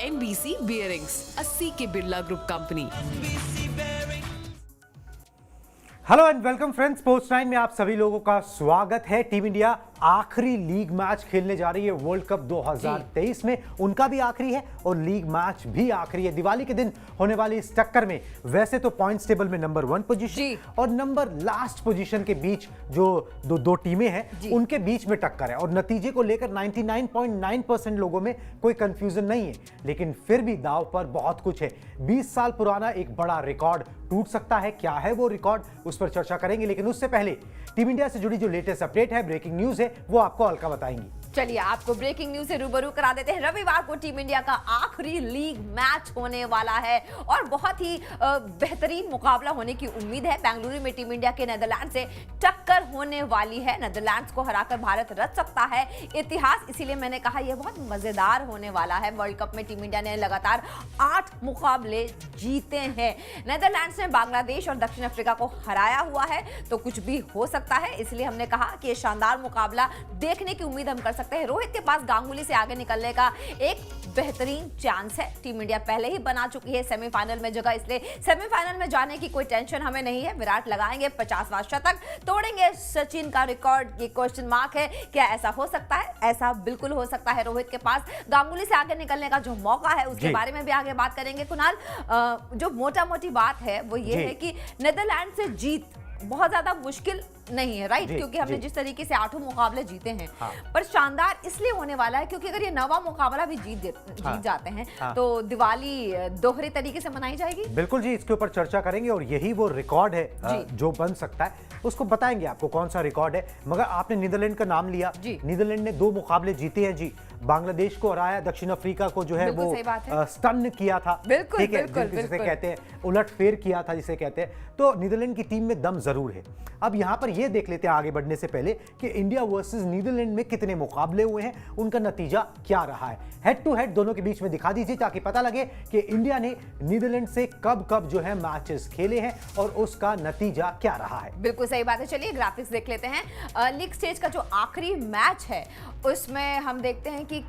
NBC Bearings, a CK Birla Group company. Hello and welcome friends, sports 9 में आप सभी लोगों का स्वागत है। टीम इंडिया आखिरी लीग मैच खेलने जा रही है वर्ल्ड कप 2023 में। उनका भी आखिरी है और लीग मैच भी आखिरी है। दिवाली के दिन होने वाली इस टक्कर में वैसे तो पॉइंट्स टेबल में नंबर 1 पोजीशन और नंबर लास्ट पोजीशन के बीच जो दो टीमें हैं उनके बीच में टक्कर है और नतीजे को लेकर 99.9% लोगों में कोई कंफ्यूजन नहीं है। लेकिन फिर भी दांव पर बहुत कुछ है। 20 साल पुराना एक बड़ा रिकॉर्ड टूट सकता है। क्या है वो रिकॉर्ड, उस पर चर्चा करेंगे। लेकिन उससे पहले टीम इंडिया से जुड़ी जो लेटेस्ट अपडेट है, ब्रेकिंग न्यूज है, वो आपको अलका बताएंगी। चलिए आपको ब्रेकिंग न्यूज से रूबरू करा देते हैं। रविवार को टीम इंडिया का आखिरी लीग मैच होने वाला है और बहुत ही बेहतरीन मुकाबला होने की उम्मीद है। बेंगलुरु में टीम इंडिया के नीदरलैंड से टक्कर होने वाली है। नीदरलैंड्स को हराकर भारत रच सकता है इतिहास, इसीलिए मैंने कहा यह बहुत मजेदार होने वाला है। वर्ल्ड कप में टीम इंडिया ने लगातार 8 मुकाबले जीते हैं। नीदरलैंड्स ने बांग्लादेश और दक्षिण अफ्रीका को हराया हुआ है, तो कुछ भी हो सकता है। इसलिए हमने कहा कि शानदार मुकाबला देखने की उम्मीद हम कर सकते हैं। रोहित के पास गांगुली से आगे निकलने का एक बेहतरीन चांस है। टीम इंडिया पहले ही बना चुकी है सेमीफाइनल में जगह, इसलिए सेमीफाइनल में जाने की कोई टेंशन हमें नहीं है। विराट लगाएंगे 50वां शतक, तोड़ेंगे सचिन का रिकॉर्ड। ये क्वेश्चन मार्क है, क्या ऐसा हो सकता है? ऐसा बिल्कुल हो सकता है। रोहित के पास गांगुली से आगे निकलने का जो मौका है उसके बारे में भी आगे बात करेंगे। कुणाल, जो मोटा मोटी बात है वो ये है कि नीदरलैंड से जीत बहुत ज्यादा मुश्किल नहीं है, राइट? क्योंकि हमने जिस तरीके से 8 मुकाबले जीते हैं, पर शानदार इसलिए होने वाला है क्योंकि अगर ये 9वां मुकाबला भी जीत जाते हैं तो दिवाली दोहरे तरीके से मनाई जाएगी। बिल्कुल जी, इसके ऊपर चर्चा करेंगे और यही वो रिकॉर्ड है जो बन सकता है। उसको बताएंगे आपको कौन सा रिकॉर्ड है। मगर आपने नीदरलैंड का नाम लिया। नीदरलैंड ने 2 मुकाबले जीते हैं जी। बांग्लादेश को हराया, दक्षिण अफ्रीका को जो है वो स्टन किया था, ठीक है, जिसे कहते हैं उलटफेर किया था जिसे कहते हैं। तो नीदरलैंड की टीम में दम जरूर है। अब यहाँ पर ये देख लेते हैं आगे बढ़ने से पहले कि इंडिया वर्सेस नीदरलैंड में कितने मुकाबले हुए हैं, उनका नतीजा क्या रहा है। हेड टू हेड दोनों के बीच में दिखा दीजिए ताकि पता लगे कि इंडिया ने नीदरलैंड से कब कब जो है मैचेस खेले हैं और उसका नतीजा क्या रहा है। बिल्कुल सही बात है। चलिए ग्राफिक्स देख लेते हैं। लीग स्टेज का जो आखिरी मैच है उसमें हम देखते हैं कि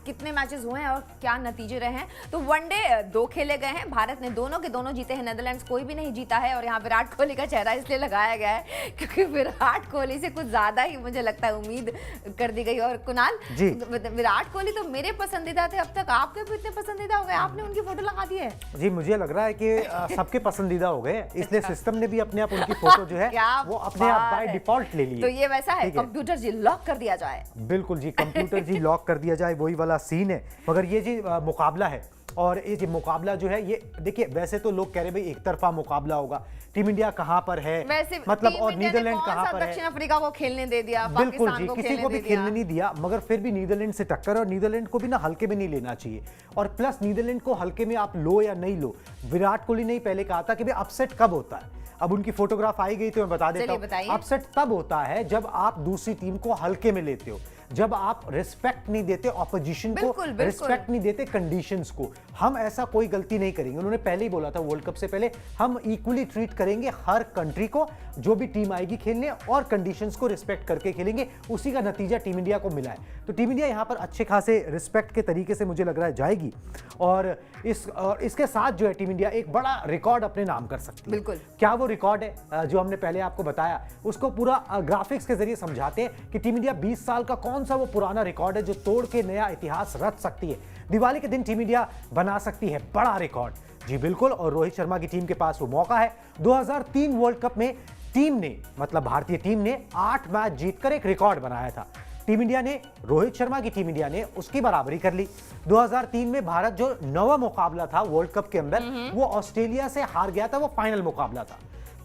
कितने मैचेस हुए हैं और क्या नतीजे रहे हैं। तो वनडे 2 खेले गए हैं। भारत ने दोनों के दोनों जीते हैं, नीदरलैंड्स कोई भी नहीं जीता है। और यहाँ विराट कोहली का चेहरा इसलिए लगाया गया है क्योंकि विराट कोहली से कुछ ज्यादा ही मुझे लगता है उम्मीद कर दी गई। और कुणाल, विराट कोहली तो मेरे पसंदीदा थे अब तक, आपके भी इतने पसंदीदा हो गए, आपने उनकी फोटो लगा दी है। जी, मुझे लग रहा है कि सबके पसंदीदा हो गए, इसलिए सिस्टम ने भी अपने आप उनकी फोटो जो है वो अपने आप बाय डिफॉल्ट ले ली। तो ये वैसा है, कंप्यूटर जी लॉक कर दिया जाए। बिल्कुल जी, कंप्यूटर जी लॉक कर दिया जाए, वही वाला सीन है। मगर ये जी मुकाबला है और ये जो मुकाबला जो है, ये देखिए वैसे तो लोग कह रहे भाई एक तरफा मुकाबला होगा। टीम इंडिया कहां पर है, मतलब, और नीदरलैंड कहां पर है। दक्षिण अफ्रीका को खेलने दे दिया, बिल्कुल जी, किसी को भी खेलने नहीं दिया। मगर फिर भी नीदरलैंड से टक्कर, और नीदरलैंड को भी ना हल्के में नहीं लेना चाहिए। और प्लस नीदरलैंड को हल्के में आप लो या नहीं लो, विराट कोहली ने पहले कहा था कि भाई अपसेट कब होता है। अब उनकी फोटोग्राफ आई गई तो मैं बता देता हूं। अपसेट तब होता है जब आप दूसरी टीम को हल्के में लेते हो, जब आप रिस्पेक्ट नहीं देते ऑपोजिशन को, रिस्पेक्ट नहीं देते कंडीशंस को। हम ऐसा कोई गलती नहीं करेंगे। उन्होंने पहले ही बोला था वर्ल्ड कप से पहले, हम इक्वली ट्रीट करेंगे हर कंट्री को, जो भी टीम आएगी खेलने, और कंडीशंस को रिस्पेक्ट करके खेलेंगे। उसी का नतीजा टीम इंडिया को मिला है। तो टीम इंडिया यहां पर अच्छे खासे रिस्पेक्ट के तरीके से मुझे लग रहा है जाएगी और इसके साथ जो है टीम इंडिया एक बड़ा रिकॉर्ड अपने नाम कर सकती है। बिल्कुल। क्या वो रिकॉर्ड है जो हमने पहले आपको बताया, उसको पूरा ग्राफिक्स के जरिए समझाते हैं कि टीम इंडिया 20 साल का कौन सा वो पुराना रिकॉर्ड है जो तोड़ के नया इतिहास रच सकती है। दिवाली के दिन टीम इंडिया बना सकती है बड़ा रिकॉर्ड। जी बिल्कुल, और रोहित शर्मा की टीम के पास वो मौका है। 2003 वर्ल्ड कप में टीम ने, मतलब भारतीय टीम ने 8 मैच जीतकर एक रिकॉर्ड बनाया था। टीम इंडिया ने, रोहित शर्मा की टीम इंडिया ने उसकी बराबरी कर ली। 2003 में भारत जो 9वां मुकाबला था वर्ल्ड कप के अंदर, वो ऑस्ट्रेलिया से हार गया था, वो फाइनल मुकाबला था।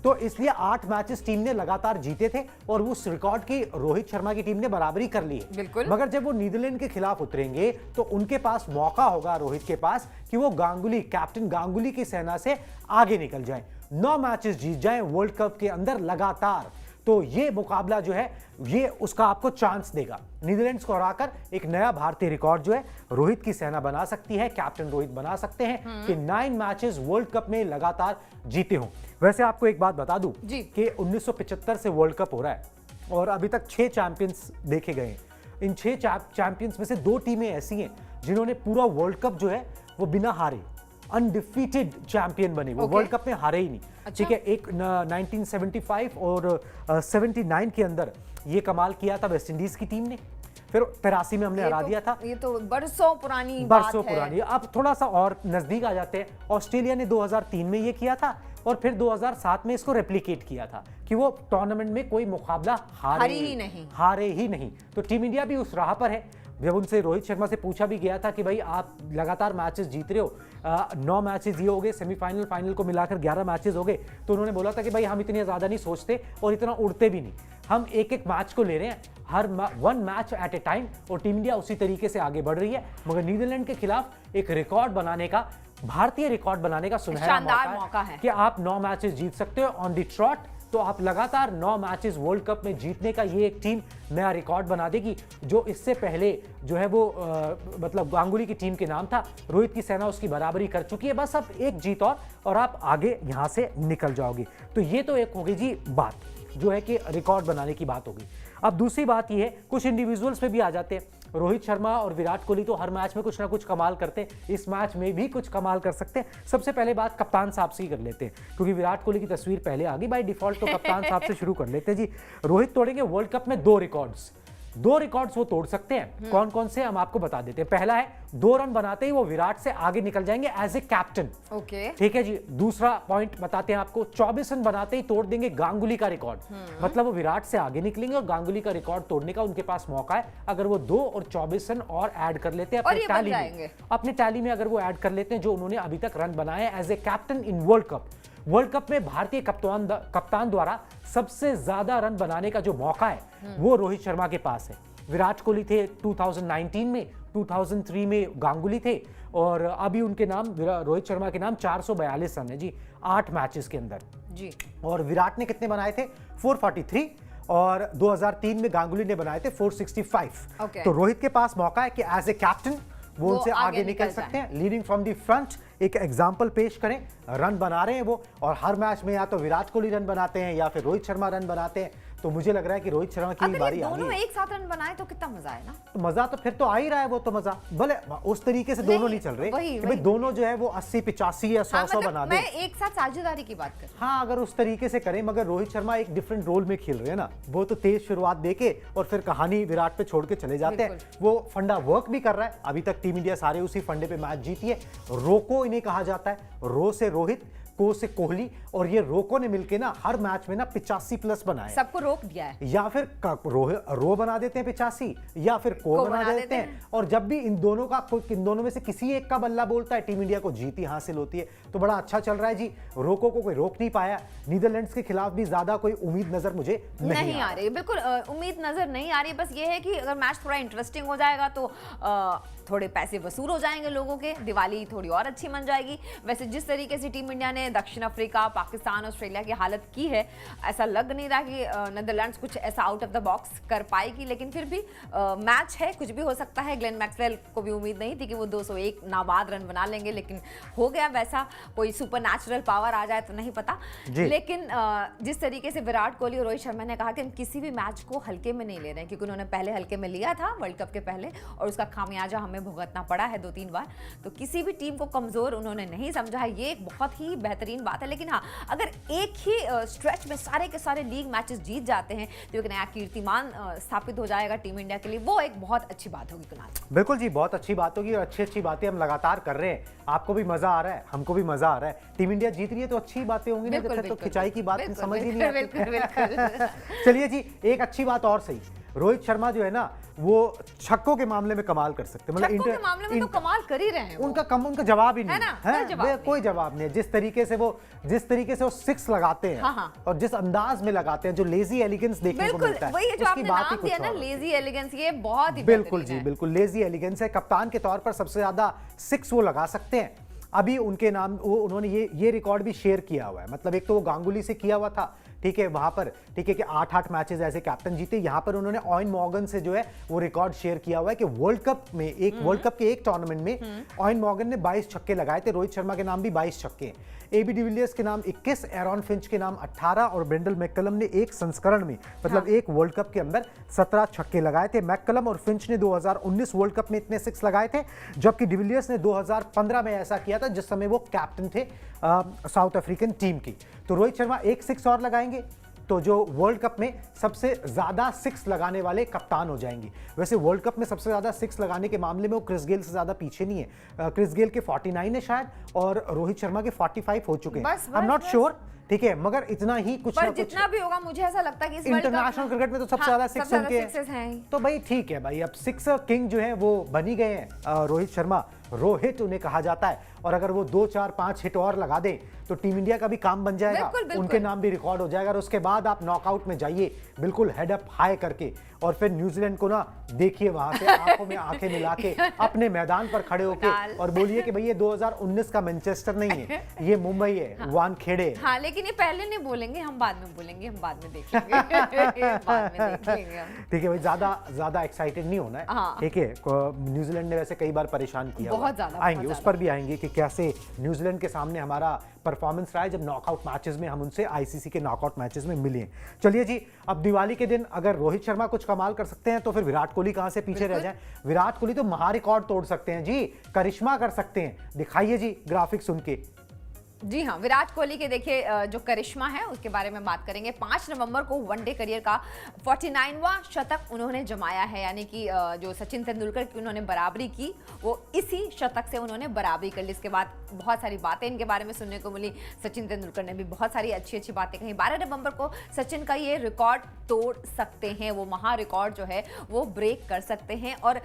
तो इसलिए 8 मैचेस टीम ने लगातार जीते थे और उस रिकॉर्ड की रोहित शर्मा की टीम ने बराबरी कर ली है। मगर जब वो नीदरलैंड के खिलाफ उतरेंगे तो उनके पास मौका होगा, रोहित के पास, कि वो गांगुली, कैप्टन गांगुली की सेना से आगे निकल जाएं, 9 मैचेस जीत जाएं वर्ल्ड कप के अंदर लगातार। तो ये मुकाबला जो है ये उसका आपको चांस देगा। नीदरलैंड्स को हराकर एक नया भारतीय रिकॉर्ड जो है रोहित की सेना बना सकती है, कैप्टन रोहित बना सकते हैं कि 9 मैचेस वर्ल्ड कप में लगातार जीते हों। वैसे आपको एक बात बता दूं कि 1975 से वर्ल्ड कप हो रहा है और अभी तक 6 चैंपियंस देखे गए हैं। इन 6 चैंपियंस में से 2 टीमें ऐसी हैं जिन्होंने पूरा वर्ल्ड कप जो है वो बिना हारे अनडिफीटेड चैंपियन बने, वो Okay. वर्ल्ड कप में हारे ही नहीं। अच्छा। ठीक है, एक 1975 और 79 के अंदर ये कमाल किया था वेस्ट इंडीज की टीम ने, फिर 83 में हमने हरा दिया था। ये तो बरसों पुरानी बात बरसों है। पुरानी। अब थोड़ा सा और नजदीक आ जाते हैं, ऑस्ट्रेलिया ने 2003 में ये किया था और फिर 2007 में इसको रेप्लिकेट किया था कि वो टूर्नामेंट में कोई मुकाबला हारे ही नहीं। तो टीम इंडिया भी उस राह पर है। जब उनसे रोहित शर्मा से पूछा भी गया था कि भाई आप लगातार मैचेस जीत रहे हो, 9 मैचेस ये हो गए, सेमीफाइनल फाइनल को मिलाकर 11 मैचेस हो गए, तो उन्होंने बोला था कि भाई हम इतने ज़्यादा नहीं सोचते और इतना उड़ते भी नहीं, हम एक एक मैच को ले रहे हैं, हर one match at a time, और टीम इंडिया उसी तरीके से आगे बढ़ रही है। मगर नीदरलैंड के खिलाफ एक रिकॉर्ड बनाने का, भारतीय रिकॉर्ड बनाने का सुनहरा मौका है कि आप 9 मैचेस जीत सकते हो ऑन द ट्रॉट। तो आप लगातार 9 मैचेस वर्ल्ड कप में जीतने का ये एक टीम नया रिकॉर्ड बना देगी, जो इससे पहले जो है वो मतलब गांगुली की टीम के नाम था। रोहित की सेना उसकी बराबरी कर चुकी है, बस अब एक जीत और आप आगे यहां से निकल जाओगे। तो ये तो एक होगी जी बात, जो है कि रिकॉर्ड बनाने की बात होगी। अब दूसरी बात ये है, कुछ इंडिविजुअल्स पे भी आ जाते हैं। रोहित शर्मा और विराट कोहली तो हर मैच में कुछ ना कुछ कमाल करते हैं, इस मैच में भी कुछ कमाल कर सकते हैं। सबसे पहले बात कप्तान साहब से ही कर लेते हैं, क्योंकि विराट कोहली की तस्वीर पहले आ गई बाय डिफॉल्ट, तो कप्तान साहब से शुरू कर लेते हैं जी। रोहित तोड़ेंगे वर्ल्ड कप में 2 रिकॉर्ड्स वो तोड़ सकते हैं। कौन कौन से हम आपको बता देते हैं। पहला है 2 रन बनाते ही वो विराट से आगे निकल जाएंगे एज ए कैप्टन। ओके, ठीक है जी। दूसरा पॉइंट बताते हैं आपको, 24 रन बनाते ही तोड़ देंगे गांगुली का रिकॉर्ड। मतलब वो विराट से आगे निकलेंगे और गांगुली का रिकॉर्ड तोड़ने का उनके पास मौका है, अगर वो 2 और 24 रन और ऐड कर लेते हैं अपने टैली में अगर वो ऐड कर लेते हैं जो उन्होंने अभी तक रन बनाए as a captain in World Cup में भारतीय कप्तान द्वारा सबसे ज्यादा रन बनाने का जो मौका है वो रोहित शर्मा के पास है। विराट कोहली थे 2019 में, 2003 में गांगुली थे, और अभी उनके नाम रोहित शर्मा के नाम 442 रन है जी 8 मैचेस के अंदर जी। और विराट ने कितने बनाए थे? 443, और 2003 में गांगुली ने बनाए थे 465। तो रोहित के पास मौका है कि एज ए कैप्टन वो उनसे आगे निकल सकते हैं। लीडिंग फ्रॉम द फ्रंट एक एग्जाम्पल पेश करें, रन बना रहे हैं वो, और हर मैच में या तो विराट कोहली रन बनाते हैं या फिर रोहित शर्मा रन बनाते हैं। तो मुझे लग रहा है कि रोहित शर्मा की बारी आ गई है। दोनों एक साथ रन बनाए तो कितना मजा है ना। तो मजा तो फिर तो आ ही रहा है, वो तो मजा भले उस तरीके से दोनों नहीं चल रहे कि भाई दोनों जो है वो 80 85 या 100 बना दे। मैं एक साथ साझेदारी की बात कर। हाँ, अगर उस तरीके से करें, मगर रोहित शर्मा एक डिफरेंट रोल में खेल रहे हैं ना, वो तो तेज शुरुआत देके और फिर कहानी विराट पे छोड़ के चले जाते हैं। वो फंडा वर्क भी कर रहा है, अभी तक टीम इंडिया सारे उसी फंडे पे मैच जीती है। रोको इन्हें कहा जाता है, रो से रोहित, को से कोहली, और ये रोको ने मिलके ना हर मैच में ना 85 प्लस बनाए, सबको रोक दिया है। या फिर रो बना देते हैं 85, या फिर को बना देते हैं। और जब भी इन दोनों में से किसी एक का बल्ला बोलता है, टीम इंडिया को जीत ही हासिल होती है। तो बड़ा अच्छा चल रहा है जी। रोको को कोई रोक नहीं पाया। नीदरलैंड्स के खिलाफ भी ज्यादा कोई उम्मीद नजर मुझे नहीं आ रही। बिल्कुल उम्मीद नजर नहीं आ रही। बस ये है कि अगर मैच थोड़ा इंटरेस्टिंग हो जाएगा तो थोड़े पैसे वसूल हो जाएंगे लोगों के, दिवाली थोड़ी और अच्छी बन जाएगी। वैसे जिस तरीके से टीम इंडिया ने दक्षिण अफ्रीका, पाकिस्तान, ऑस्ट्रेलिया की हालत की है, ऐसा लग नहीं रहा कि नीदरलैंड्स कुछ ऐसा आउट ऑफ द बॉक्स कर पाएगी। लेकिन फिर भी मैच है, कुछ भी हो सकता है। ग्लेन मैक्सवेल को भी उम्मीद नहीं थी कि वो 201 नाबाद रन बना लेंगे, लेकिन हो गया वैसा। कोई सुपरनैचुरल पावर आ जाए तो नहीं पता। लेकिन जिस तरीके से विराट कोहली और रोहित शर्मा ने कहा कि हम किसी भी मैच को हल्के में नहीं ले रहे हैं, क्योंकि उन्होंने पहले हल्के में लिया था वर्ल्ड कप के पहले, और उसका खामियाजा हमें भुगतना पड़ा है 2-3 बार। तो किसी भी टीम को कमजोर उन्होंने नहीं समझा है। ये एक बहुत ही बेहतरीन बात है। लेकिन हाँ, अगर एक ही स्ट्रेच में सारे के सारे लीग मैचेस जीत जाते हैं तो एक नया कीर्तिमान स्थापित हो जाएगा टीम इंडिया के लिए। वो एक बहुत अच्छी बात होगी कुणाल। बिल्कुल जी, बहुत अच्छी बात होगी, और अच्छी बाते हम लगातार कर रहे हैं। आपको भी मजा आ रहा है, हमको भी मजा आ रहा है। टीम इंडिया जीत रही है तो अच्छी बातें होंगी ना, तो खिंचाई की बात समझ ही नहीं आती। चलिए जी, एक अच्छी बात और सही, रोहित शर्मा जो है ना वो छक्कों के मामले में कमाल कर सकते हैं। मतलब छक्कों के मामले में तो कमाल कर ही रहे हैं। उनका जवाब ही नहीं है, कोई जवाब नहीं है। जिस तरीके से वो 6 लगाते हैं, और जिस अंदाज में लगाते हैं, जो लेजी एलिगेंस देखने को मिलता है, उसकी बात ही कुछ और है ना, लेजी एलिगेंस। ये बहुत ही बिल्कुल जी, बिल्कुल लेजी एलिगेंस है। कप्तान के तौर पर सबसे ज्यादा 6 वो लगा सकते हैं। अभी उनके नाम उन्होंने ये रिकॉर्ड भी शेयर किया हुआ है। मतलब एक तो वो गांगुली से किया हुआ था, ठीक है, वहां पर ठीक है कि 8-8 मैचेस ऐसे कैप्टन जीते। यहाँ पर उन्होंने ऑयन मॉर्गन से जो है वो रिकॉर्ड शेयर किया हुआ है कि वर्ल्ड कप के एक टूर्नामेंट में ऑयन मॉर्गन ने 22 छक्के लगाए थे। रोहित शर्मा के नाम भी 22 छक्के हैं, एबी डिविलियर्स के नाम 21, एरॉन फिंच के नाम 18 और ब्रेंडन मैककलम ने एक संस्करण में मतलब एक वर्ल्ड कप के अंदर 17 छक्के लगाए थे। मैककलम और फिंच ने 2019 वर्ल्ड कप में इतने 6 लगाए थे, जबकि डिविलियर्स ने 2015 में ऐसा किया था जिस समय वो कैप्टन थे साउथ अफ्रीकन टीम की। तो रोहित शर्मा एक 6 और लगाएंगे तो जो वर्ल्ड कप में सबसे ज्यादा 6 लगाने वाले कप्तान हो जाएंगे। वैसे वर्ल्ड कप में सबसे ज्यादा 6 लगाने के मामले में वो क्रिस गेल से ज्यादा पीछे नहीं है। क्रिस गेल के 49 है शायद और रोहित शर्मा के 45 हो चुके हैं। आई एम नॉट श्योर, ठीक है, मगर इतना ही कुछ पर जितना भी होगा मुझे ऐसा लगता है कि इस इंटरनेशनल क्रिकेट में तो सबसे ज्यादा 6 उनके हैं। तो भाई ठीक है भाई, अब 6 किंग जो है वो बनी गए हैं रोहित शर्मा। रोहित उन्हें कहा जाता है और अगर वो 2, 4, 5 हिट और लगा दें तो टीम इंडिया का भी काम बन जाएगा। बिल्कुल। उनके नाम भी रिकॉर्ड हो जाएगा और उसके बाद आप नॉकआउट में जाइए बिल्कुल हेड अप हाई करके और फिर न्यूजीलैंड को ना देखिए वहां से आंखों में आंखें मिला के अपने मैदान पर खड़े होके और बोलिए कि भाई ये 2019 का मैनचेस्टर नहीं है, ये मुंबई है, वानखेड़े। हाँ, लेकिन ये पहले नहीं बोलेंगे, हम बाद में बोलेंगे, हम बाद में देखेंगे। बाद में देखेंगे हम। ठीक है भाई, ज्यादा एक्साइटेड नहीं होना है, ठीक है। न्यूजीलैंड ने वैसे कई बार परेशान किया, बहुत ज्यादा आएंगे उस पर भी आएंगे कि कैसे न्यूजीलैंड के सामने हमारा परफॉर्मेंस रहा है जब नॉकआउट मैचेस में हम उनसे आईसीसी के नॉकआउट मैचेस में मिले। चलिए जी, अब दिवाली के दिन अगर रोहित शर्मा कुछ कमाल कर सकते हैं तो फिर विराट कोहली कहां से पीछे रह जाए। विराट कोहली तो महा रिकॉर्ड तोड़ सकते हैं जी, करिश्मा कर सकते हैं। दिखाइए जी ग्राफिक सुन के। जी हाँ, विराट कोहली के देखिए जो करिश्मा है उसके बारे में बात करेंगे। 5 नवंबर को वनडे करियर का 49वां शतक उन्होंने जमाया है, यानी कि जो सचिन तेंदुलकर की उन्होंने बराबरी की वो इसी शतक से उन्होंने बराबरी कर ली। इसके बाद बहुत सारी बातें इनके बारे में सुनने को मिली। सचिन तेंदुलकर ने भी बहुत सारी अच्छी बातें कही। 12 नवंबर को सचिन का ये रिकॉर्ड तोड़ सकते हैं, वो महा रिकॉर्ड जो है वो ब्रेक कर सकते हैं और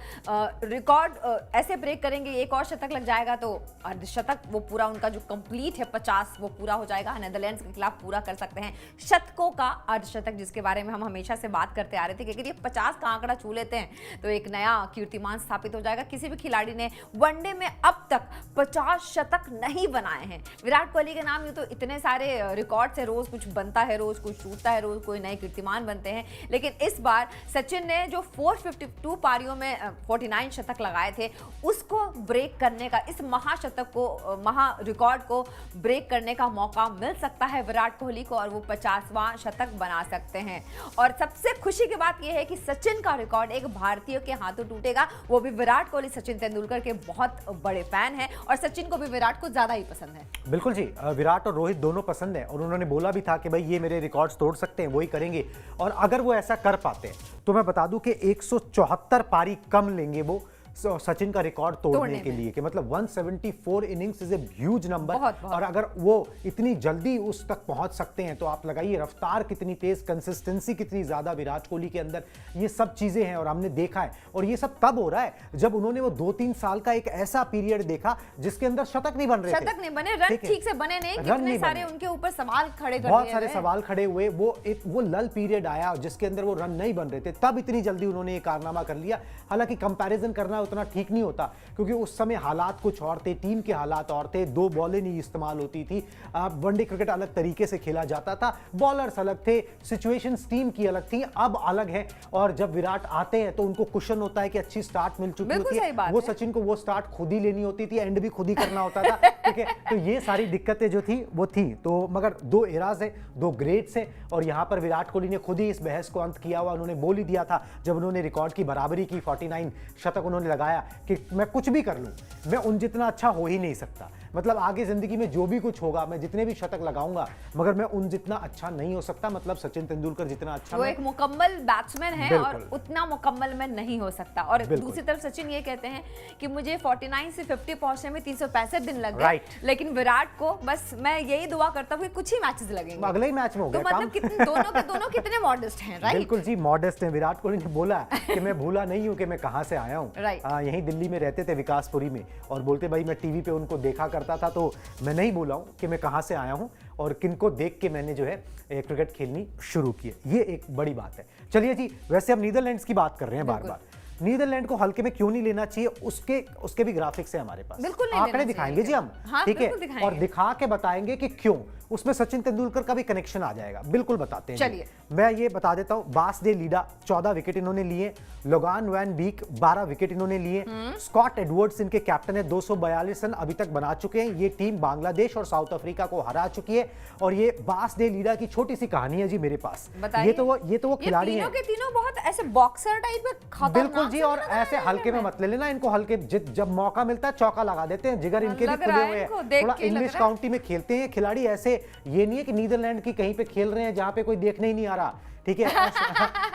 रिकॉर्ड ऐसे ब्रेक करेंगे, एक और शतक लग जाएगा तो अर्धशतक वो पूरा उनका जो कंप्लीट है 50 वो पूरा हो जाएगा। नेदरलैंड्स के खिलाफ पूरा कर सकते हैं शतकों का अर्धशतक, जिसके बारे में हम हमेशा से बात करते आ रहे थे कि ये 50 का आंकड़ा छू लेते हैं तो एक नया कीर्तिमान स्थापित हो जाएगा। किसी भी खिलाड़ी ने वनडे में अब तक 50 शतक नहीं बनाए हैं। विराट कोहली के नाम यूं तो इतने सारे रिकॉर्ड से रोज कुछ बनता है, रोज कुछ टूटता है, रोज कोई नए कीर्तिमान बनते हैं, लेकिन इस बार सचिन ने जो 452 पारियों में 49 शतक लगाए थे उसको ब्रेक करने का, इस महाशतक को, महा रिकॉर्ड को ब्रेक करने का मौका मिल सकता है विराट कोहली को और वो 50वां शतक बना सकते हैं। और सबसे खुशी की बात यह है कि सचिन का रिकॉर्ड एक भारतीय के हाथों टूटेगा, वो भी विराट कोहली सचिन तेंदुलकर के बहुत बड़े फैन हैं और सचिन को भी विराट को ज्यादा ही पसंद है। बिल्कुल जी, विराट और रोहित दोनों पसंद है और उन्होंने बोला भी था कि भाई ये मेरे रिकॉर्ड्स तोड़ सकते हैं, वही करेंगे। और अगर वो ऐसा कर पाते हैं तो मैं बता दूं कि 174 पारी कम लेंगे वो सचिन का रिकॉर्ड तोड़ने के लिए, कि मतलब 174 innings is a huge number. और अगर वो इतनी जल्दी उस तक पहुंच सकते हैं तो आप लगाइए रफ्तार कितनी तेज, कंसिस्टेंसी कितनी ज्यादा विराट कोहली के अंदर, ये सब चीजें हैं और हमने देखा है। और ये सब तब हो रहा है जब उन्होंने वो 2-3 साल का एक ऐसा पीरियड देखा जिसके अंदर शतक नहीं बन रहे थे, शतक नहीं बने, रन ठीक से बने नहीं, कितने सारे उनके ऊपर सवाल खड़े कर दिए, बहुत सारे सवाल खड़े हुए। वो लल पीरियड आया जिसके अंदर वो रन नहीं बन रहे थे, तब इतनी जल्दी उन्होंने ये कारनामा कर लिया। हालांकि कंपैरिजन करना उतना ठीक नहीं होता क्योंकि उस समय हालात कुछ और थे, टीम के हालात और थे, 2 बॉलें नहीं इस्तेमाल होती थी, वनडे क्रिकेट अलग तरीके से खेला जाता था, बॉलर्स अलग थे, सिचुएशंस टीम की अलग थी, अब अलग है। और जब विराट आते हैं तो उनको कुशन होता है कि अच्छी स्टार्ट मिल चुकी होती है, वो सचिन को वो स्टार्ट खुद ही लेनी होती थी, एंड भी खुद ही करना होता था, ठीक है। तो ये सारी दिक्कतें जो थी वो थी। तो मगर 2 एराज है, 2 ग्रेड्स है और यहां पर विराट कोहली ने खुद ही इस बहस को अंत किया हुआ। उन्होंने बोल ही दिया था जब उन्होंने रिकॉर्ड की बराबरी की, 49 शतक उन्होंने लगाया कि मैं कुछ भी कर लूं, मैं उन जितना अच्छा हो ही नहीं सकता। मतलब आगे जिंदगी में जो भी कुछ होगा, मैं जितने भी शतक लगाऊंगा, मगर मैं उन जितना अच्छा नहीं हो सकता। मतलब सचिन तेंदुलकर जितना अच्छा, वो एक मुकम्मल बैट्समैन है और उतना मुकम्मल मैं नहीं हो सकता। और दूसरी तरफ सचिन ये कहते हैं कि मुझे 49 से 50 पहुंचने में 365 दिन लग गए, लेकिन विराट को बस मैं यही दुआ करता हूं कि कुछ ही मैचेस लगेंगे, अगले ही मैच में हो गया। तो मतलब दोनों कितने मॉडेस्ट हैं, राइट? बिल्कुल जी, मॉडेस्ट हैं। विराट कोहली ने बोला कि मैं भूला नहीं हूं कि मैं कहां से आया हूं। यहीं दिल्ली में रहते थे, विकासपुरी में, और बोलते भाई मैं टीवी पे उनको देखा करता था तो मैं नहीं बोला हूं कि मैं कहां से आया हूं और किनको देख के मैंने जो है क्रिकेट खेलनी शुरू की है। ये एक बड़ी बात है। चलिए जी, वैसे हम नीदरलैंड्स की बात कर रहे हैं बार बार, नीदरलैंड को हल्के में क्यों नहीं लेना चाहिए, उसके उसके भी ग्राफिक्स है हमारे पास, बिल्कुल नहीं आंकड़े लेना दिखाएंगे जी हम, हाँ, ठीक है, बिल्कुल दिखाएंगे। और दिखा के बताएंगे कि क्यों, उसमें सचिन तेंदुलकर का भी कनेक्शन आ जाएगा, बिल्कुल बताते हैं। चलिए। मैं ये बता देता हूं, बास डे लीडा 14 विकेट इन्होंने लिए, लोगान वैन बीक 12 विकेट इन्होंने लिए, स्कॉट एडवर्ड्स इनके कैप्टन है, 242 रन अभी तक बना चुके हैं। ये टीम बांग्लादेश और साउथ अफ्रीका को हरा चुकी है, और ये बास डे लीडा की छोटी सी कहानी है जी मेरे पास। बताइए। ये तो वो खिलाड़ी तीनों हैं, के तीनों बहुत ऐसे बॉक्सर टाइप के खतरनाक बिल्कुल जी, से और लग रहे ऐसे हैं हल्के में देखने मत ले लेना इनको, हल्के जब मौका मिलता है चौका लगा देते हैं, जिगर इनके भी लग खुले रहा है हुए इनको, हैं, देख थोड़ा के लग इंग्लिश रहा है। काउंटी में खेलते हैं खिलाड़ी ऐसे, ये नहीं है कि नीदरलैंड की कहीं पे खेल रहे हैं जहां पे कोई देखने ही नहीं आ रहा, ठीक है,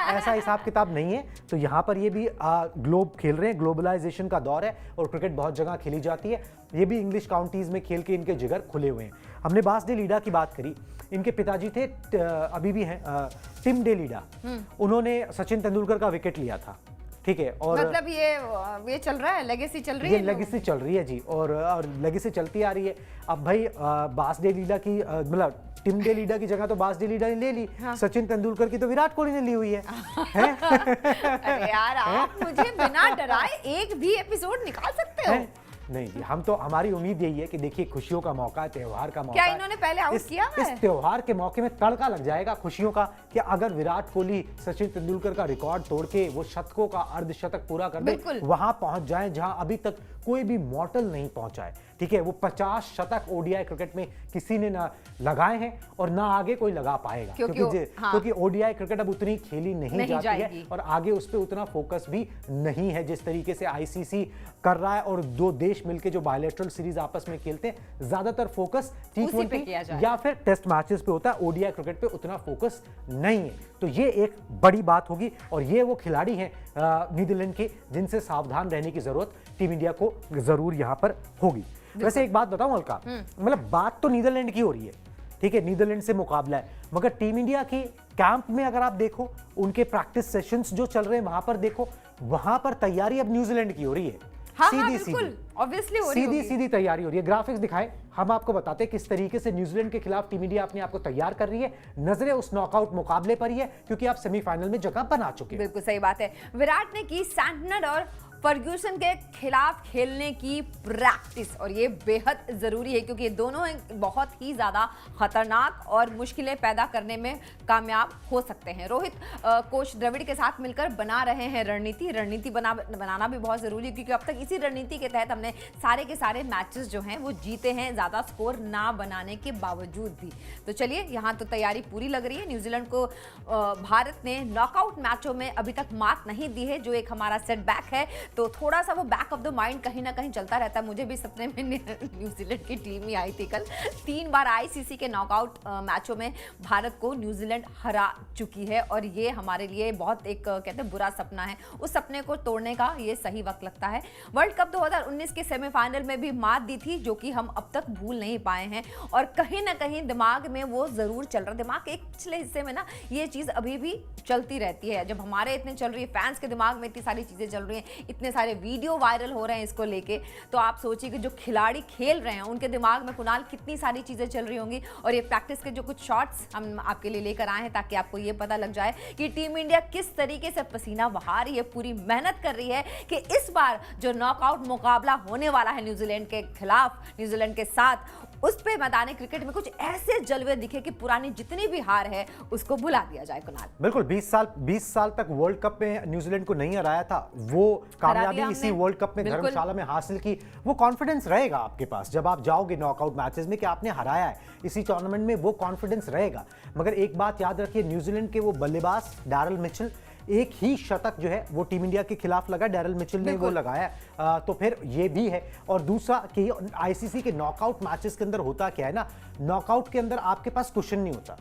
ऐसा हिसाब किताब नहीं है। तो यहाँ पर ये भी ग्लोब खेल रहे हैं, ग्लोबलाइजेशन का दौर है और क्रिकेट बहुत जगह खेली जाती है, ये भी इंग्लिश काउंटीज में खेल के इनके जिगर खुले हुए हैं। हमने बास डे लीडा की बात करी, इनके पिताजी थे अभी भी हैं टिम डे लीडा, उन्होंने सचिन तेंदुलकर का विकेट लिया था, ठीक है, और मतलब ये चल रहा है, लेगेसी चल रही ये है, लेगेसी चल रही है जी, और लेगेसी चलती आ रही है। अब भाई बास डे लीडा की मतलब टिम डे लीडा की जगह तो बास डे लीडा ने ले ली, हाँ। सचिन तेंदुलकर की तो विराट कोहली ने ली हुई है, हैं? अरे यार, आप मुझे बिना डराए एक भी एपिसोड निकाल सकते हो। हैं? नहीं जी, हम तो, हमारी उम्मीद यही है कि देखिए खुशियों का मौका है, त्योहार का मौका क्या है। इन्होंने पहले आउट किया है? इस त्योहार के मौके में तड़का लग जाएगा खुशियों का कि अगर विराट कोहली सचिन तेंदुलकर का रिकॉर्ड तोड़ के वो शतकों का अर्धशतक पूरा कर दे, बिल्कुल। वहां पहुंच जाए जहां अभी तक कोई भी मॉर्टल नहीं पहुंचा है, ठीक है, वो 50 शतक ओडीआई क्रिकेट में किसी ने ना लगाए हैं और ना आगे कोई लगा पाएगा, क्योंकि ओडीआई क्रिकेट अब उतनी खेली नहीं जाती है और आगे उस पर उतना फोकस भी नहीं है जिस तरीके से आईसीसी कर रहा है, और दो देश मिलकर जो बायलैटरल सीरीज आपस में खेलते हैं, ज्यादातर फोकस T20 या फिर टेस्ट मैचेस पे होता है, ओडीआई क्रिकेट पे उतना फोकस नहीं है। तो ये एक बड़ी बात होगी, और ये वो खिलाड़ी हैं नीदरलैंड के जिनसे सावधान रहने की जरूरत टीम इंडिया को जरूर यहां पर होगी। वैसे एक बात बताऊं अलका, मतलब बात तो नीदरलैंड की हो रही है, ठीक है, नीदरलैंड से मुकाबला है, मगर टीम इंडिया की कैंप में अगर आप देखो, उनके प्रैक्टिस सेशंस जो चल रहे हैं वहां पर देखो, वहां पर तैयारी अब न्यूजीलैंड की हो रही है। हाँ, बिल्कुल, ऑब्वियसली हो रही होगी। सीधी तैयारी हो रही है। ग्राफिक्स दिखाएं, हम आपको बताते हैं किस तरीके से न्यूजीलैंड के खिलाफ टीम इंडिया अपने आप को तैयार कर रही है। नजरें उस नॉकआउट मुकाबले पर ही है, क्योंकि आप सेमीफाइनल में जगह बना चुके हैं। बिल्कुल सही बात है। विराट ने की सैंटनर और फर्ग्यूसन के खिलाफ खेलने की प्रैक्टिस, और ये बेहद जरूरी है क्योंकि ये दोनों बहुत ही ज्यादा खतरनाक और मुश्किलें पैदा करने में कामयाब हो सकते हैं। रोहित कोच द्रविड़ के साथ मिलकर बना रहे हैं रणनीति बनाना भी बहुत जरूरी है, क्योंकि अब तक इसी रणनीति के तहत हमने सारे के सारे मैचेस जो हैं वो जीते हैं, ज्यादा स्कोर ना बनाने के बावजूद भी। तो चलिए, यहाँ तो तैयारी पूरी लग रही है। न्यूजीलैंड को भारत ने नॉकआउट मैचों में अभी तक मात नहीं दी है, जो एक हमारा सेटबैक है, तो थोड़ा सा वो बैक ऑफ द माइंड कहीं ना कहीं चलता रहता है। मुझे भी सपने में न्यूजीलैंड की टीम ही आई थी कल। 3 बार आईसीसी के नॉकआउट मैचों में भारत को न्यूजीलैंड हरा चुकी है, और ये हमारे लिए बहुत एक कहते हैं बुरा सपना है। उस सपने को तोड़ने का ये सही वक्त लगता है। वर्ल्ड कप 2019 के सेमीफाइनल में भी मात दी थी, जो कि हम अब तक भूल नहीं पाए हैं, और कहीं ना कहीं दिमाग में वो जरूर चल रहा है। दिमाग के एक पिछले हिस्से में ना ये चीज अभी भी चलती रहती है। जब हमारे इतने चल रही है, फैंस के दिमाग में इतनी सारी चीजें चल रही हैं, इतने सारे वीडियो वायरल हो रहे हैं इसको लेके, तो आप सोचिए कि जो खिलाड़ी खेल रहे हैं उनके दिमाग में कुणाल कितनी सारी चीजें चल रही होंगी। और ये प्रैक्टिस के जो कुछ शॉट्स हम आपके लिए लेकर आए हैं, ताकि आपको ये पता लग जाए कि टीम इंडिया किस तरीके से पसीना बहा रही है, पूरी मेहनत कर रही है कि इस बार जो नॉकआउट मुकाबला होने वाला है न्यूजीलैंड के खिलाफ, न्यूजीलैंड के साथ, उस पे मैदानी क्रिकेट में कुछ ऐसे जलवे दिखे कि पुरानी जितनी भी हार है उसको भुला दिया जाए। कुणाल, बिल्कुल, 20 साल तक वर्ल्ड कप में न्यूजीलैंड को नहीं हराया था, वो कामयाबी इसी वर्ल्ड कप में धर्मशाला में हासिल की। वो कॉन्फिडेंस रहेगा आपके पास जब आप जाओगे नॉकआउट मैचेस में कि आपने हराया है इसी टूर्नामेंट में, वो कॉन्फिडेंस रहेगा। मगर एक बात याद रखिए, न्यूजीलैंड के वो बल्लेबाज डैरल मिचेल, एक ही शतक जो है वो टीम इंडिया के खिलाफ लगा, डैरल मिचेल ने वो लगाया। तो फिर ये भी है। और दूसरा कि आईसीसी के नॉकआउट मैचेस के अंदर होता क्या है ना, नॉकआउट के अंदर आपके पास क्वेश्चन नहीं होता।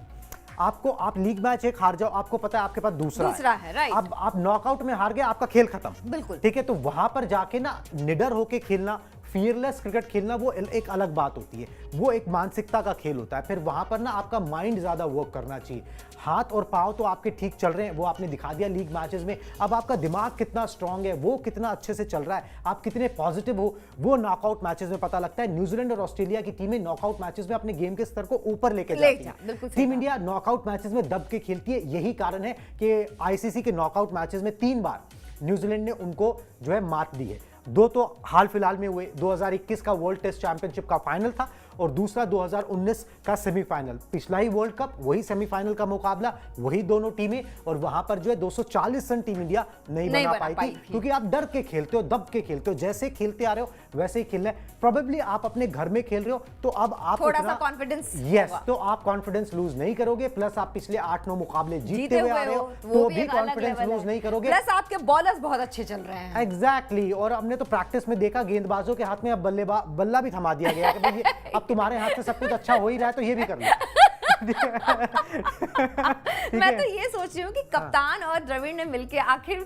आप लीग मैच एक हार जाओ, आपको पता है आपके पास दूसरा है, राइट। अब आप नॉकआउट में हार गए, आपका खेल खत्म, बिल्कुल, ठीक है। तो वहां पर जाके ना निडर होके खेलना, फियरलेस क्रिकेट खेलना, वो एक अलग बात होती है, वो एक मानसिकता का खेल होता है। फिर वहां पर ना आपका माइंड ज्यादा वर्क करना चाहिए। हाथ और पांव तो आपके ठीक चल रहे हैं, वो आपने दिखा दिया लीग मैचेस में। अब आपका दिमाग कितना स्ट्रांग है, वो कितना अच्छे से चल रहा है, आप कितने पॉजिटिव हो, वो नॉकआउट मैचेस में पता लगता है। न्यूजीलैंड और ऑस्ट्रेलिया की टीमें नॉकआउट मैचेस में अपने गेम के स्तर को ऊपर लेके जाती है। टीम इंडिया नॉकआउट मैचेस में दब के खेलती है। यही कारण है कि आईसीसी के नॉकआउट मैचेस में 3 बार न्यूजीलैंड ने उनको जो है मात दी है। दो तो हाल फिलहाल में हुए, 2021 का वर्ल्ड टेस्ट चैंपियनशिप का फाइनल था और दूसरा 2019 का सेमीफाइनल। पिछला ही वर्ल्ड कप, वही सेमीफाइनल का मुकाबला, वही दोनों टीमें, और वहां पर जो है 240 रन टीम इंडिया नहीं बना पाई थी, क्योंकि आप डर के खेलते हो, दब के खेलते हो, जैसे खेलते आ रहे हो वैसे ही खेलना है। प्रोबेबली आप अपने घर में खेल रहे हो तो अब आप थोड़ा सा कॉन्फिडेंस, यस, तो आप कॉन्फिडेंस लूज नहीं करोगे, प्लस आप पिछले 8-9 मुकाबले जीते हुए आ रहे हो तो भी कॉन्फिडेंस लूज नहीं करोगे। प्लस आपके बॉलर्स बहुत अच्छे चल रहे हैं। एग्जैक्टली, और हमने तो प्रैक्टिस में देखा गेंदबाजों के हाथ में अब बल्ला भी थमा दिया गया कि भाई अब तुम्हारे हाथ से सब कुछ अच्छा हो ही रहा है तो ये भी कर लो। मैं तो ये सोच रही हूँ कि कप्तान और द्रविड़ ने मिलके आखिर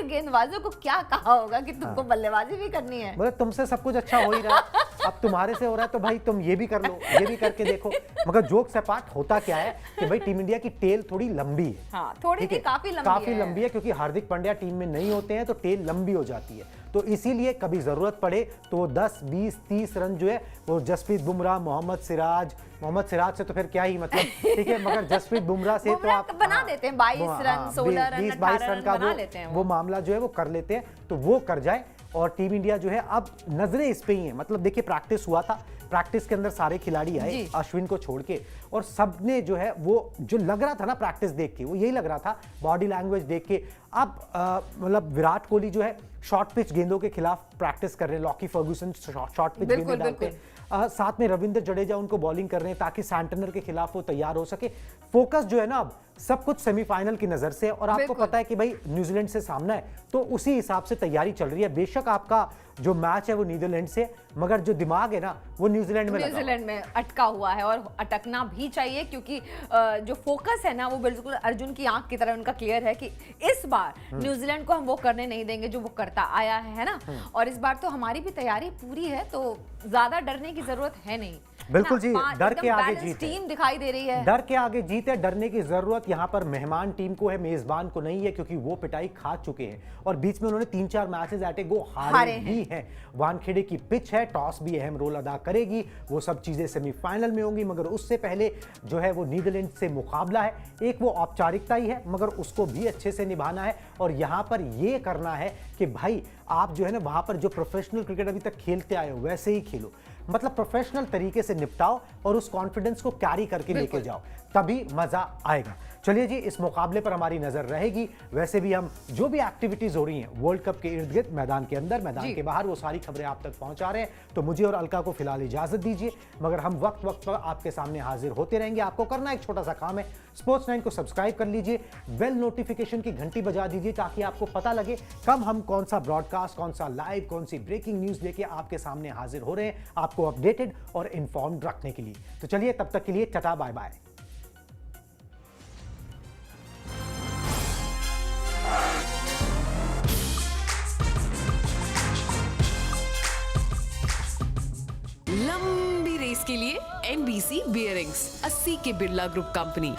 गेंदबाजों को क्या कहा होगा कि तुमको बल्लेबाजी भी करनी है। मतलब तुमसे सब कुछ अच्छा हो ही रहा है, अब तुम्हारे से हो रहा है तो भाई तुम ये भी कर लो, ये भी करके देखो। मगर जोक्स अपार्ट, होता क्या है कि भाई टीम इंडिया की टेल थोड़ी लंबी है। हाँ, थोड़ी नहीं, काफी लंबी है, क्योंकि हार्दिक पांड्या टीम में नहीं होते हैं तो टेल लंबी हो जाती है। तो इसीलिए कभी जरूरत पड़े तो वो 10, 20, 30 रन जो है वो जसप्रीत बुमराह, मोहम्मद सिराज से तो फिर क्या ही मतलब, ठीक है, मगर जसप्रीत बुमराह से तो आप बना देते हैं 22 रन, 16 रन, 18 रन का बना लेते हैं। वो मामला जो है वो कर लेते हैं, तो वो कर जाए। और टीम इंडिया जो है अब नजरें इस पे ही हैं। मतलब देखिए, प्रैक्टिस हुआ था, प्रैक्टिस के अंदर सारे खिलाड़ी आए अश्विन को छोड़ के, और सबने जो है वो जो लग रहा था ना प्रैक्टिस देख के, वो यही लग रहा था बॉडी लैंग्वेज देख के। अब मतलब विराट कोहली जो है शॉर्ट पिच गेंदों के खिलाफ प्रैक्टिस कर रहे हैं, लॉकी फर्गूसन शॉर्ट पिच गेंदें डालते हैं, साथ में रविंद्र जडेजा उनको बॉलिंग कर रहे हैं ताकि सैंटनर के खिलाफ वो तैयार हो सके। फोकस जो है ना अब सब कुछ सेमीफाइनल की नजर से, और आपको पता है कि भाई न्यूजीलैंड से सामना है तो उसी हिसाब से तैयारी चल रही है। बेशक आपका जो मैच है वो नीदरलैंड से, मगर जो दिमाग है ना वो न्यूजीलैंड में अटका हुआ है, और अटकना भी चाहिए, क्योंकि जो फोकस है ना वो बिल्कुल अर्जुन की आंख की तरह उनका क्लियर है कि इस बार न्यूजीलैंड को हम वो करने नहीं देंगे जो वो करता आया है ना। और इस बार तो हमारी भी तैयारी पूरी है, तो ज्यादा डरने की जरूरत है नहीं। बिल्कुल जी, डर के आगे जीत टीम दिखाई दे रही है, डर के आगे जीत है। डरने की जरूरत यहाँ पर मेहमान टीम को है, मेजबान को नहीं है, क्योंकि वो पिटाई खा चुके हैं और बीच में उन्होंने 3-4 मैचेस एट ए गो हारे भी हैं। वानखेड़े की पिच है, टॉस भी अहम रोल अदा करेगी, वो सब चीजें सेमीफाइनल में होंगी, मगर उससे पहले जो है वो नीदरलैंड से मुकाबला है। एक वो औपचारिकता ही है, मगर उसको भी अच्छे से निभाना है, और यहाँ पर ये करना है कि भाई आप जो है ना वहां पर जो प्रोफेशनल क्रिकेट अभी तक खेलते आए हो वैसे ही खेलो, मतलब प्रोफेशनल तरीके से निपटाओ और उस कॉन्फिडेंस को कैरी करके लेके जाओ, तभी मजा आएगा। चलिए जी, इस मुकाबले पर हमारी नजर रहेगी। वैसे भी हम जो भी एक्टिविटीज हो रही हैं वर्ल्ड कप के इर्द गिर्द, मैदान के अंदर, मैदान के बाहर, वो सारी खबरें आप तक पहुंचा रहे हैं। तो मुझे और अलका को फिलहाल इजाजत दीजिए, मगर हम वक्त वक्त पर आपके सामने हाजिर होते रहेंगे। आपको करना एक छोटा सा काम है, स्पोर्ट्स 9 को सब्सक्राइब कर लीजिए, बेल नोटिफिकेशन की घंटी बजा दीजिए, ताकि आपको पता लगे कब हम कौन सा ब्रॉडकास्ट, कौन सा लाइव, कौन सी ब्रेकिंग न्यूज लेके आपके सामने हाजिर हो रहे हैं, आपको अपडेटेड और इन्फॉर्म्ड रखने के लिए। तो चलिए, तब तक के लिए टाटा बाय बाय। लंबी रेस के लिए NBC बियरिंग्स, 80 के बिरला ग्रुप कंपनी।